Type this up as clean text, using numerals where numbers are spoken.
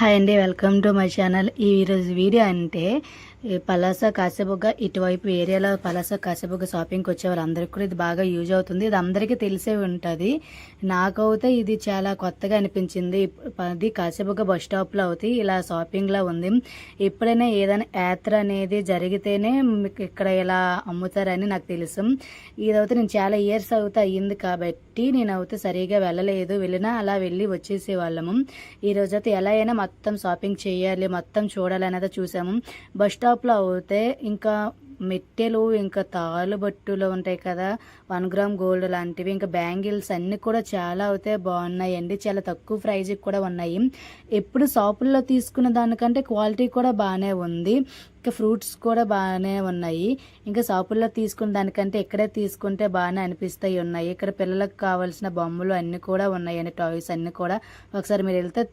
Hi అండి, welcome to my channel. ఈరోజు video అంటే పలాస కాసేబుగ్గ ఇటువైపు ఏరియాలో పలాస కాసేబుగ్గ షాపింగ్కి వచ్చే వాళ్ళందరికీ కూడా ఇది బాగా యూజ్ అవుతుంది. ఇది అందరికీ తెలిసే ఉంటుంది. నాకైతే ఇది చాలా కొత్తగా అనిపించింది. అది కాసేబుగ్గ బస్ స్టాప్లో అవుతాయి ఇలా షాపింగ్లో ఉంది. ఎప్పుడైనా ఏదైనా యాత్ర అనేది జరిగితేనే మీకు ఇక్కడ ఇలా అమ్ముతారని నాకు తెలుసు. ఇదైతే నేను చాలా ఇయర్స్ అయ్యింది కాబట్టి నేను అయితే సరిగా వెళ్ళలేదు. వెళ్ళినా అలా వెళ్ళి వచ్చేసే వాళ్ళము. ఈ రోజైతే ఎలా అయినా మొత్తం షాపింగ్ చేయాలి, మొత్తం చూడాలి అనేది చూసాము. బస్ స్టాప్లో అయితే ఇంకా మెట్టెలు, ఇంకా తాళ్ళు బట్టులు ఉంటాయి కదా, 1 గ్రామ్ గోల్డ్ లాంటివి, ఇంకా బ్యాంగిల్స్ అన్నీ కూడా చాలా అయితే బాగున్నాయండి. చాలా తక్కువ ప్రైజ్కి కూడా ఉన్నాయి. ఎప్పుడు షాపుల్లో తీసుకున్న దానికంటే క్వాలిటీ కూడా బాగానే ఉంది. ఇంకా ఫ్రూట్స్ కూడా బాగానే ఉన్నాయి. ఇంకా షాపుల్లో తీసుకున్న దానికంటే ఇక్కడే తీసుకుంటే బాగానే అనిపిస్తాయి ఉన్నాయి. ఇక్కడ పిల్లలకు కావాల్సిన బొమ్మలు అన్నీ కూడా ఉన్నాయండి, టాయ్స్ అన్నీ కూడా. ఒకసారి మీరు వెళ్తే